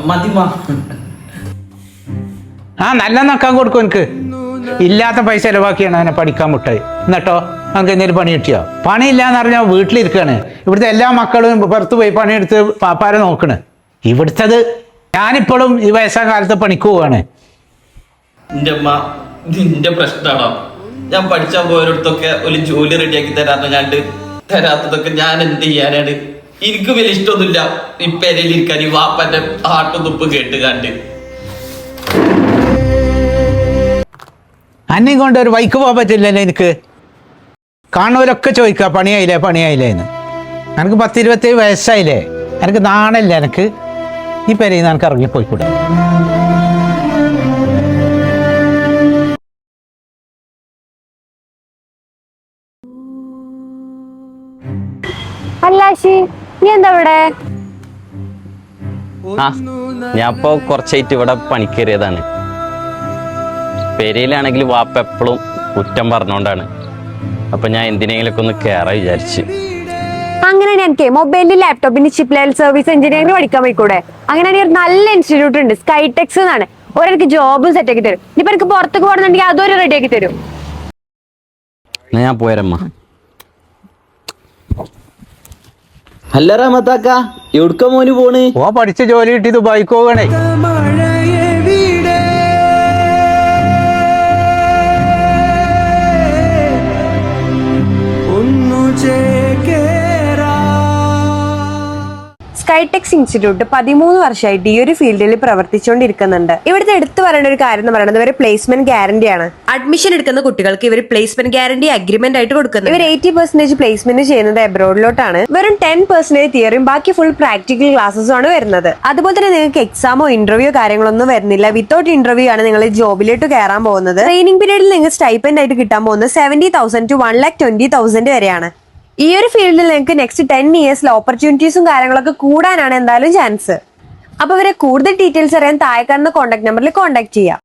മതിമാ. നല്ല നക്കാൻ കൊടുക്കും എനിക്ക്. ഇല്ലാത്ത പൈസ ചെലവാക്കിയാണ് അവനെ പഠിക്കാൻ വിട്ടത്. എന്നിട്ടോ നമുക്ക് എന്തെങ്കിലും പണി കിട്ടിയോ? പണിയില്ല എന്ന് പറഞ്ഞാൽ വീട്ടിലിരിക്കുകയാണ്. ഇവിടുത്തെ എല്ലാ മക്കളും പുറത്ത് പോയി പണിയെടുത്ത് പാപ്പാരെ നോക്കണ്. ഇവിടുത്തത് ഞാനിപ്പോഴും ഈ വയസ്സാം കാലത്ത് പണിക്ക് പോവാണ്. എന്റെ അമ്മ നിന്റെ പ്രശ്നമാണോ? ഞാൻ പഠിച്ചാൽ പോയടുത്തൊക്കെ ഒരു ജോലി റെഡിയാക്കി തരാന്ന് തരാത്തതൊക്കെ ഞാൻ എന്ത് ചെയ്യാനാണ്? എനിക്ക് വലിയ ഇഷ്ടമൊന്നുമില്ല ഈ പെരയിലിരിക്കാൻ, ഈ വാപ്പന്റെ ആട്ടുതുപ്പ് കേട്ട് കണ്ട്. അന്നെ കൊണ്ട് ഒരു വൈക്ക് പോകാൻ പറ്റില്ലല്ലോ എനിക്ക്. കാണുന്നവരൊക്കെ ചോദിക്കുക പണിയായില്ലേ എന്ന്. എനിക്ക് 10-27 വയസ്സായില്ലേ? എനിക്ക് നാണല്ലേ? എനിക്ക് ഈ പെരയിൽ നിന്ന് എനിക്ക് ഇറങ്ങിപ്പോയിക്കൂടെ? അല്ലാശി നീ എന്താ ഇവിടെ? ഞാൻ ഇപ്പൊ കുറച്ചായിട്ട് ഇവിടെ പണിക്കേറിയതാണ്. പെരയിലാണെങ്കിൽ വാപ്പ എപ്പോഴും കുറ്റം പറഞ്ഞോണ്ടാണ്. അപ്പൊ ഞാൻ എന്തിനെങ്കിലൊക്കെ ഒന്ന് കേറാൻ വിചാരിച്ചു. അങ്ങനെ എനിക്ക് മൊബൈലിൽ ലാപ്ടോപ്പിന് ചിപ്പ് ലെവൽ സർവീസ് എഞ്ചിനീയറിംഗ് പഠിക്കാൻ പോയിക്കൂടെ? അങ്ങനെയാണെങ്കിൽ ഒരു നല്ല ഇൻസ്റ്റിറ്റ്യൂട്ട് ഉണ്ട്, സ്കൈടെക്സ് എന്നാണ്. ഒരെനിക്ക് ജോബും സെറ്റ് ആക്കി തരും. ഇനിയിപ്പോ എനിക്ക് പുറത്തേക്ക് പോകണമെന്നുണ്ടെങ്കിൽ അതൊരു റെഡി ആക്കി തരും. ഞാൻ പോരമ്മ. അല്ല റഹ്മത്താക്ക, എവിടുക്ക മോന് പോണ്? പഠിച്ച ജോലി കിട്ടി ദുബായിക്ക് പോകണേ. സ്കൈടെക്സ് ഇൻസ്റ്റിറ്റ്യൂട്ട് 13 വർഷമായിട്ട് ഈ ഒരു ഫീൽഡിൽ പ്രവർത്തിച്ചുകൊണ്ടിരിക്കുന്നുണ്ട്. ഇവിടുത്തെ എടുത്തു പറയേണ്ട ഒരു കാര്യം എന്ന് പറയുന്നത് ഇവർ പ്ലേസ്മെന്റ് ഗ്യാരണ്ടി ആണ്. അഡ്മിഷൻ എടുക്കുന്ന കുട്ടികൾക്ക് ഇവർ പ്ലേസ്മെന്റ് ഗ്യാരണ്ടി അഗ്രിമെന്റ് ആയിട്ട് കൊടുക്കുന്നത്. ഇവർ 80% പ്ലേസ്മെന്റ് ചെയ്യുന്നത് എബ്രോഡിലോട്ടാണ്. വെറും 10% തിയറിയും ബാക്കി ഫുൾ പ്രാക്ടിക്കൽ ക്ലാസ്സും ആണ് വരുന്നത്. അതുപോലെ തന്നെ നിങ്ങൾക്ക് എക്സാമോ ഇന്റർവ്യൂ കാര്യങ്ങളൊന്നും വരുന്നില്ല. വിത്തൗട്ട് ഇന്റർവ്യൂ ആണ് നിങ്ങൾ ജോബിലേക്ക് കയറാൻ പോകുന്നത്. ട്രെയിനിങ് പീരീഡിൽ നിങ്ങൾക്ക് സ്റ്റൈപ്പൻഡ് ആയിട്ട് കിട്ടാൻ പോകുന്നത് 70,000 to 1,20,000 വരെയാണ്. ഈ ഒരു ഫീൽഡിൽ നിങ്ങൾക്ക് നെക്സ്റ്റ് 10 ഇയേഴ്സിൽ ഓപ്പർച്യൂണിറ്റീസും കാര്യങ്ങളൊക്കെ കൂടാനാണ് എന്തായാലും ചാൻസ്. അപ്പൊ ഇവരെ കൂടുതൽ ഡീറ്റെയിൽസ് അറിയാൻ താഴെ കാണുന്ന കോൺടാക്ട് നമ്പറിൽ കോൺടാക്ട് ചെയ്യാം.